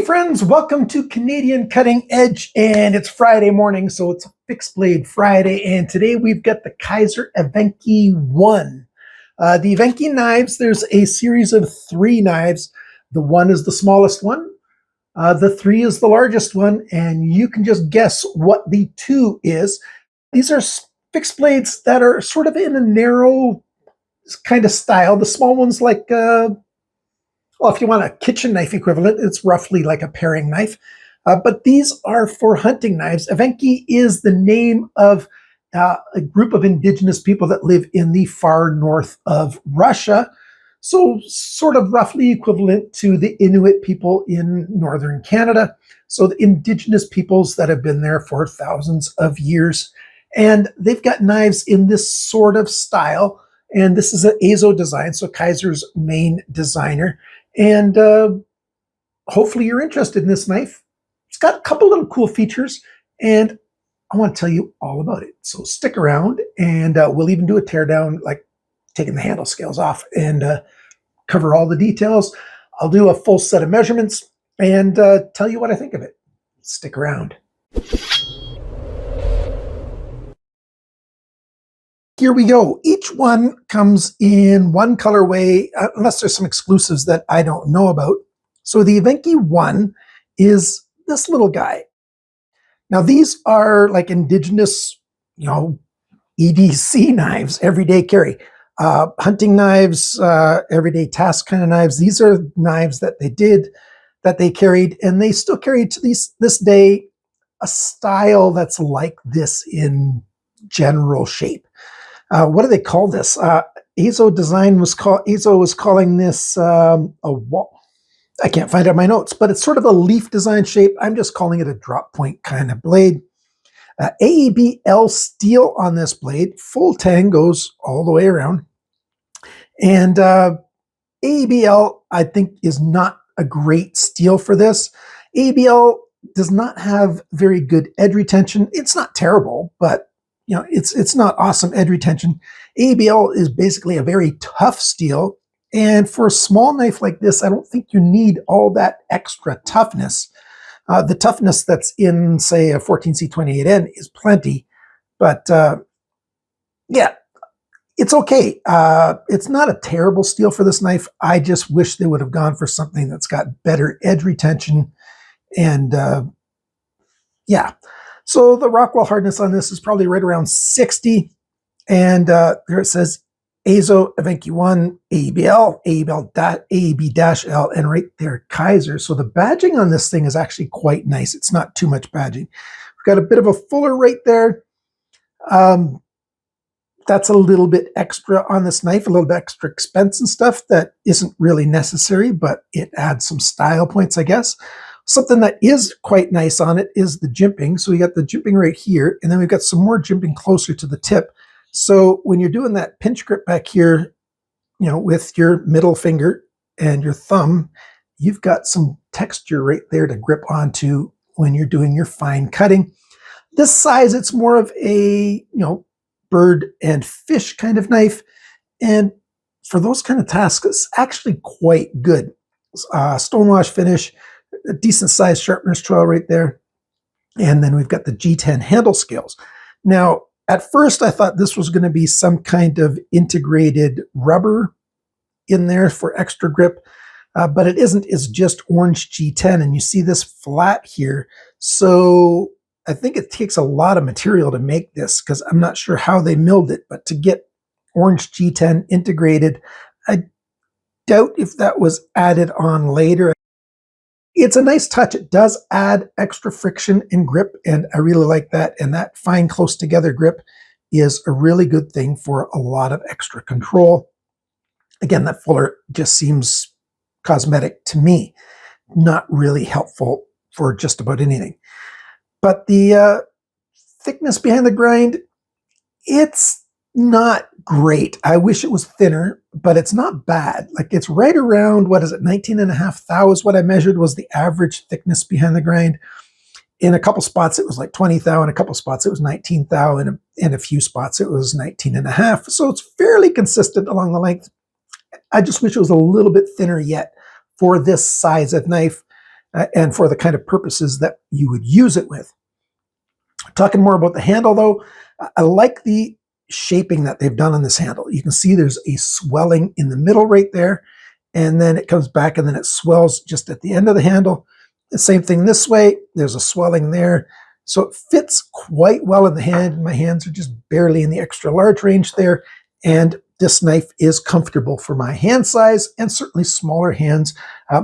friends, welcome to Canadian Cutting Edge, and it's Friday morning, so it's a fixed blade Friday, and today we've got the Kizer EVENKI 1. The EVENKI knives, there's a series of 3 knives. The 1 is the smallest one, the 3 is the largest one, and you can just guess what the 2 is. These are fixed blades that are sort of in a narrow kind of style. The small one's like well, if you want a kitchen knife equivalent, it's roughly like a paring knife. But these are for hunting knives. EVENKI is the name of a group of indigenous people that live in the far north of Russia. So sort of roughly equivalent to the Inuit people in northern Canada. So the indigenous peoples that have been there for thousands of years. And they've got knives in this sort of style. And this is an Azo design, so Kizer's main designer. And hopefully you're interested in this knife. It's got a couple little cool features, and I want to tell you all about it. So stick around, and we'll even do a teardown, like taking the handle scales off, and cover all the details. I'll do a full set of measurements and tell you what I think of it. Stick around. Here we go. Each one comes in one colorway, unless there's some exclusives that I don't know about. So the EVENKI 1 is this little guy. Now these are like indigenous, EDC knives, everyday carry. Hunting knives, everyday task kind of knives. These are knives that they carried, and they still carry to this day a style that's like this in general shape. What do they call this? Azo was calling this a wall. I can't find it in my notes, but it's sort of a leaf design shape. I'm just calling it a drop point kind of blade. AEBL steel on this blade. Full tang goes all the way around. And AEBL, I think, is not a great steel for this. AEBL does not have very good edge retention. It's not terrible, but it's not awesome edge retention. AEBL is basically a very tough steel, and for a small knife like this, I don't think you need all that extra toughness. The toughness that's in, say, a 14C28N is plenty, but yeah, it's okay. It's not a terrible steel for this knife. I just wish they would have gone for something that's got better edge retention, and yeah. So the Rockwell hardness on this is probably right around 60. And there it says Azo EVENKI 1, AEBL, AEB-L, and right there, Kizer. So the badging on this thing is actually quite nice. It's not too much badging. We've got a bit of a fuller right there. That's a little bit extra on this knife, a little bit extra expense and stuff that isn't really necessary, but it adds some style points, I guess. Something that is quite nice on it is the jimping. So we got the jimping right here, and then we've got some more jimping closer to the tip. So when you're doing that pinch grip back here, with your middle finger and your thumb, you've got some texture right there to grip onto when you're doing your fine cutting. This size, it's more of a, bird and fish kind of knife. And for those kind of tasks, it's actually quite good. Stonewash finish, a decent sized sharpener's trowel right there. And then we've got the G10 handle scales. Now, at first I thought this was going to be some kind of integrated rubber in there for extra grip, but it isn't. It's just orange G10, and you see this flat here. So I think it takes a lot of material to make this, because I'm not sure how they milled it, but to get orange G10 integrated, I doubt if that was added on later. It's a nice touch. It does add extra friction and grip, and I really like that. And that fine, close together grip is a really good thing for a lot of extra control. Again, that fuller just seems cosmetic to me, not really helpful for just about anything. But the thickness behind the grind, it's not great. I wish it was thinner, but it's not bad. Like, it's right around, 19.5 thou is what I measured was the average thickness behind the grind. In a couple spots, it was like 20 thou. In a couple spots, it was 19 thou. And in a few spots, it was 19.5. So it's fairly consistent along the length. I just wish it was a little bit thinner yet for this size of knife. and for the kind of purposes that you would use it with. Talking more about the handle though, I like the shaping that they've done on this handle. You can see there's a swelling in the middle right there, and then it comes back and then it swells just at the end of the handle. The same thing this way, there's a swelling there. So it fits quite well in the hand. My hands are just barely in the extra large range there, and this knife is comfortable for my hand size and certainly smaller hands.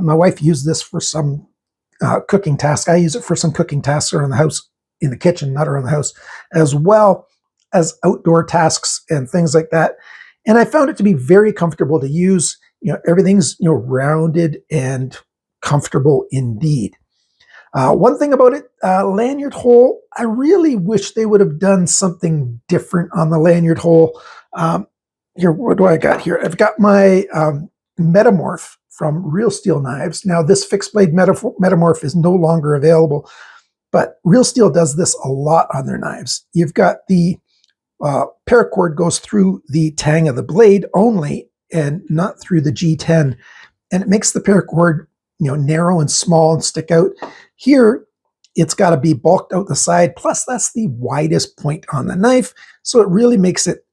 My wife used this for some cooking tasks. I use it for some cooking tasks around the house, in the kitchen, not around the house, as well as outdoor tasks and things like that. And I found it to be very comfortable to use. Everything's rounded and comfortable indeed. One thing about it, lanyard hole, I really wish they would have done something different on the lanyard hole. Here, what do I got here? I've got my Metamorph from Real Steel Knives. Now, this fixed blade Metamorph is no longer available, but Real Steel does this a lot on their knives. You've got the paracord goes through the tang of the blade only and not through the G10, and it makes the paracord narrow and small and stick out. Here, it's got to be bulked out the side, plus that's the widest point on the knife, so it really makes it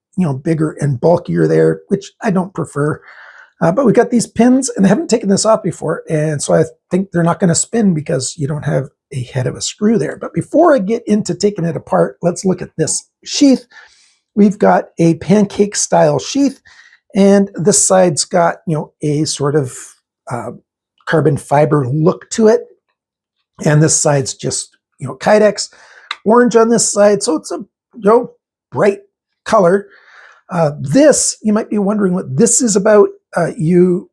bigger and bulkier there, which I don't prefer. But we got these pins, and I haven't taken this off before, and so I think they're not going to spin because you don't have a head of a screw there. But before I get into taking it apart, let's look at this sheath. We've got a pancake style sheath, and this side's got a sort of carbon fiber look to it, and this side's just Kydex. Orange on this side, so it's a bright color. This, you might be wondering what this is about. You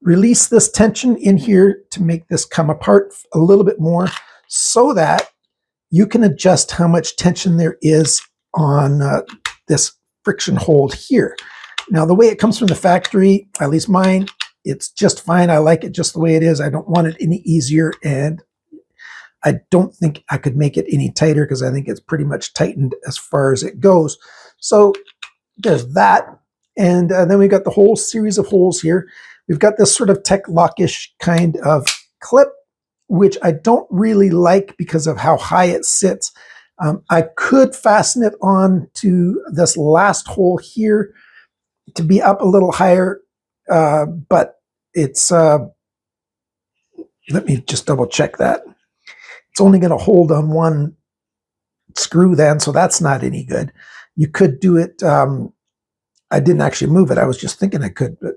release this tension in here to make this come apart a little bit more so that you can adjust how much tension there is on this friction hold here. Now, the way it comes from the factory, at least mine, it's just fine. I like it just the way it is. I don't want it any easier, and I don't think I could make it any tighter because I think it's pretty much tightened as far as it goes. So there's that. And then we've got the whole series of holes here. We've got this sort of tech lock-ish kind of clip, which I don't really like because of how high it sits. I could fasten it on to this last hole here to be up a little higher, but it's, let me just double check that. It's only going to hold on one screw then, so that's not any good. You could do it, I didn't actually move it. I was just thinking I could, but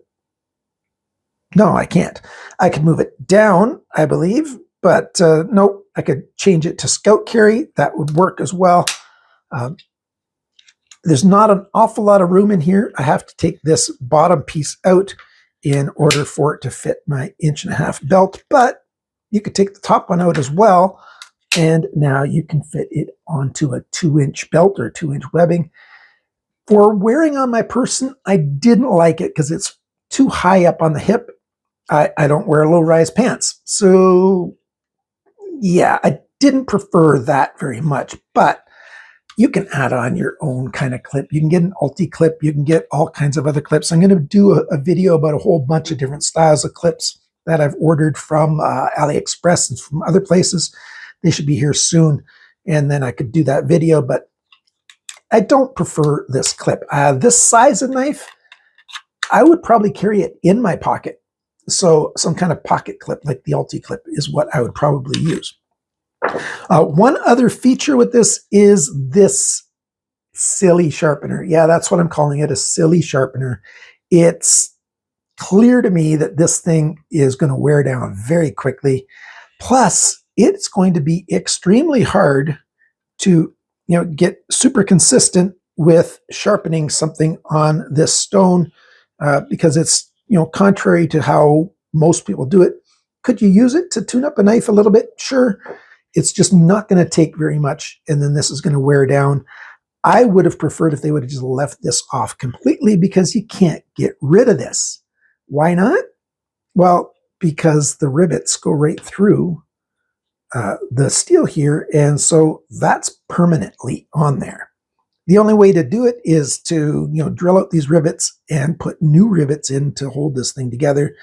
no, I can't. I could move it down, I believe, but nope, I could change it to scout carry. That would work as well. There's not an awful lot of room in here. I have to take this bottom piece out in order for it to fit my 1.5-inch belt, but you could take the top one out as well, and now you can fit it onto a 2-inch belt or 2-inch webbing. For wearing on my person, I didn't like it because it's too high up on the hip. I don't wear low-rise pants, so yeah, I didn't prefer that very much, but you can add on your own kind of clip. You can get an ulti clip. You can get all kinds of other clips. I'm going to do a video about a whole bunch of different styles of clips that I've ordered from AliExpress and from other places. They should be here soon, and then I could do that video, but I don't prefer this clip. This size of knife, I would probably carry it in my pocket. So some kind of pocket clip like the ulti clip is what I would probably use. One other feature with this is this silly sharpener. Yeah, that's what I'm calling it, a silly sharpener. It's clear to me that this thing is going to wear down very quickly. Plus, it's going to be extremely hard to get super consistent with sharpening something on this stone because it's contrary to how most people do it. Could you use it to tune up a knife a little bit? Sure. It's just not going to take very much, and then this is going to wear down. I would have preferred if they would have just left this off completely because you can't get rid of this. Why not? Well, because the rivets go right through the steel here, and so that's permanently on there. The only way to do it is to drill out these rivets and put new rivets in to hold this thing together.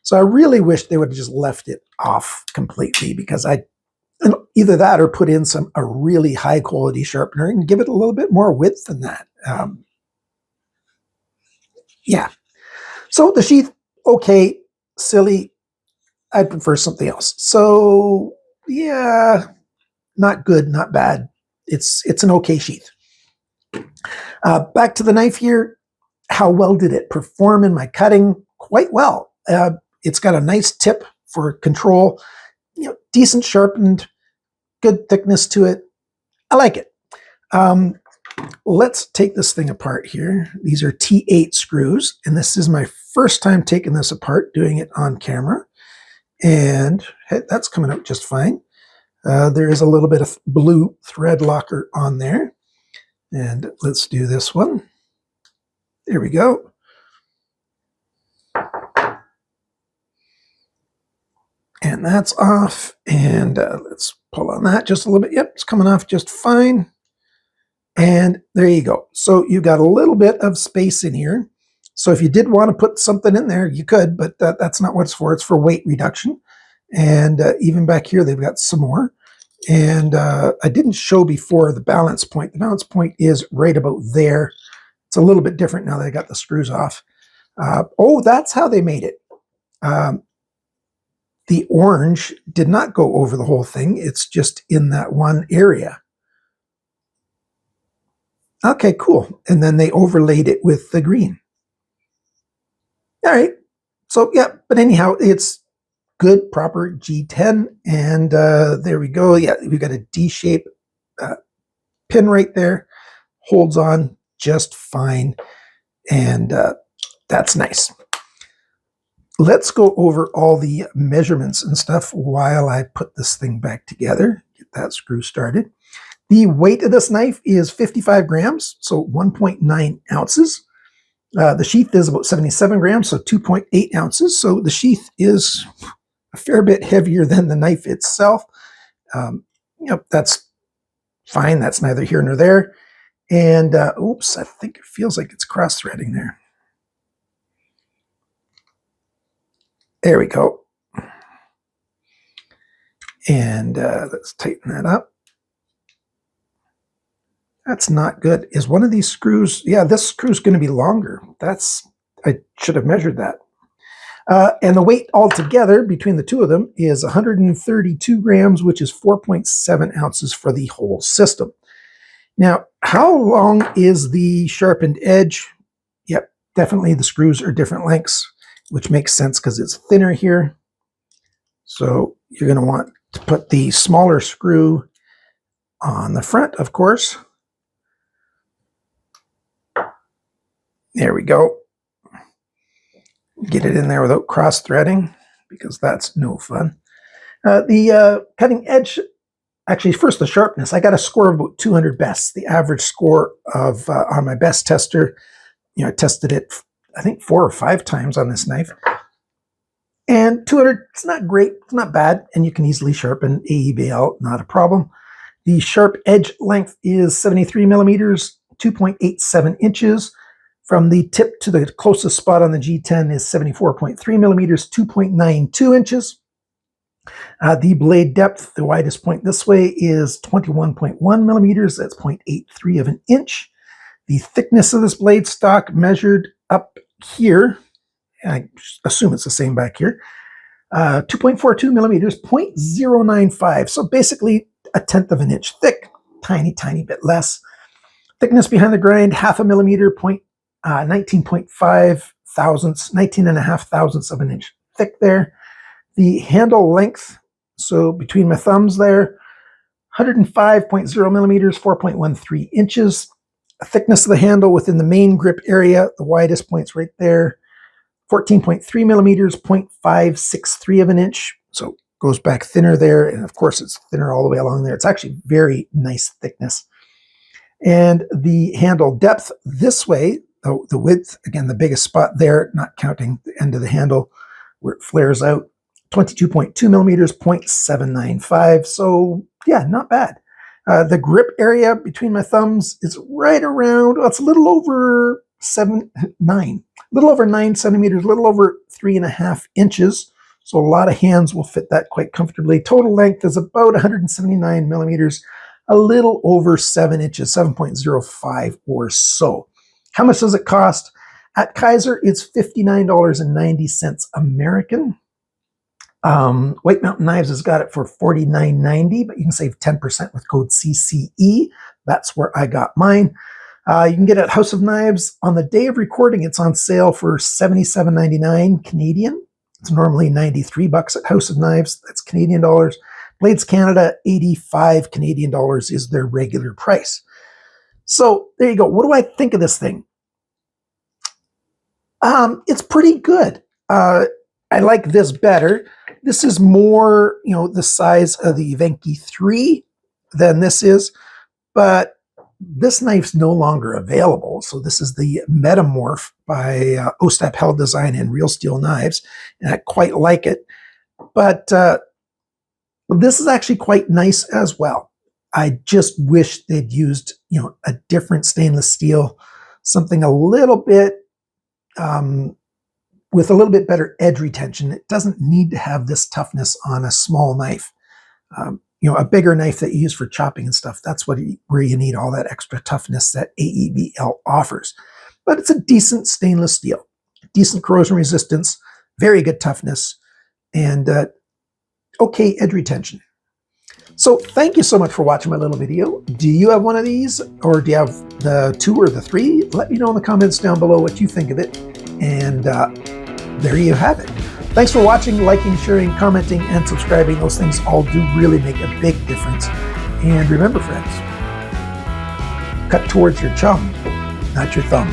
So I really wish they would have just left it off completely, because either that or put in a really high quality sharpener and give it a little bit more width than that. Yeah. So the sheath, okay, silly. I'd prefer something else. So yeah, not good, not bad. It's an okay sheath. Back to the knife here. How well did it perform in my cutting? Quite well. It's got a nice tip for control, decent sharpened, good thickness to it. I like it. Let's take this thing apart here. These are T8 screws, and this is my first time taking this apart, doing it on camera. And hey, that's coming out just fine. There is a little bit of blue thread locker on there. And let's do this one. There we go. And that's off. And let's pull on that just a little bit. Yep, it's coming off just fine. And there you go. So you've got a little bit of space in here. So if you did want to put something in there, you could, but that's not what it's for. It's for weight reduction. And even back here, they've got some more. And I didn't show before the balance point. The balance point is right about there. It's a little bit different now that I got the screws off. Oh, that's how they made it. The orange did not go over the whole thing. It's just in that one area. Okay, cool. And then they overlaid it with the green. All right. So, yeah, but anyhow, it's good, proper G10. And there we go. Yeah, we've got a D-shape pin right there. Holds on just fine. And that's nice. Let's go over all the measurements and stuff while I put this thing back together. Get that screw started. The weight of this knife is 55 grams, so 1.9 ounces. The sheath is about 77 grams, so 2.8 ounces. So the sheath is a fair bit heavier than the knife itself. That's fine. That's neither here nor there. And oops, I think it feels like it's cross-threading there. There we go. And let's tighten that up. That's not good. Is one of these screws, yeah, this screw's going to be longer. I should have measured that. And the weight altogether between the two of them is 132 grams, which is 4.7 ounces for the whole system. Now, how long is the sharpened edge? Yep, definitely the screws are different lengths, which makes sense because it's thinner here. So you're going to want to put the smaller screw on the front, of course. There we go. Get it in there without cross-threading, because that's no fun. The cutting edge, actually, first the sharpness. I got a score of about 200 best, the average score of on my best tester. I tested it, I think, 4 or 5 times on this knife. And 200, it's not great, it's not bad, and you can easily sharpen AEBL, not a problem. The sharp edge length is 73 millimeters, 2.87 inches. From the tip to the closest spot on the G10 is 74.3 millimeters, 2.92 inches. The blade depth, the widest point this way, is 21.1 millimeters. That's 0.83 of an inch. The thickness of this blade stock measured up here, I assume it's the same back here, 2.42 millimeters, 0.095. So basically a tenth of an inch thick, tiny, tiny bit less. Thickness behind the grind, half a millimeter, 19.5 thousandths, 19.5 thousandths of an inch thick there. The handle length, so between my thumbs there, 105.0 millimeters, 4.13 inches. The thickness of the handle within the main grip area, the widest point's right there, 14.3 millimeters, 0.563 of an inch. So goes back thinner there, and of course it's thinner all the way along there. It's actually very nice thickness. And the handle depth this way, the width, again, the biggest spot there, not counting the end of the handle where it flares out, 22.2 millimeters, 0.795. So yeah, not bad. The grip area between my thumbs is right around, well, it's a little over a little over 9 centimeters, a little over 3.5 inches. So a lot of hands will fit that quite comfortably. Total length is about 179 millimeters, a little over 7 inches, 7.05 or so. How much does it cost? At Kizer, it's $59.90 American. White Mountain Knives has got it for $49.90, but you can save 10% with code CCE. That's where I got mine. You can get it at House of Knives. On the day of recording, it's on sale for $77.99 Canadian. It's normally $93 at House of Knives. That's Canadian dollars. Blades Canada, 85 Canadian dollars is their regular price. So there you go. What do I think of this thing? It's pretty good. I like this better. This is more, the size of the EVENKI 3 than this is, but this knife's no longer available. So this is the Metamorph by Ostap Held Design and Real Steel Knives, and I quite like it. But this is actually quite nice as well. I just wish they'd used, a different stainless steel, something a little bit with a little bit better edge retention. It doesn't need to have this toughness on a small knife. A bigger knife that you use for chopping and stuff, that's where you need all that extra toughness that AEBL offers. But it's a decent stainless steel, decent corrosion resistance, very good toughness, and okay edge retention. So thank you so much for watching my little video. Do you have one of these, or do you have the 2 or the 3? Let me know in the comments down below what you think of it. And there you have it. Thanks for watching, liking, sharing, commenting, and subscribing. Those things all do really make a big difference. And remember, friends, cut towards your chum, not your thumb.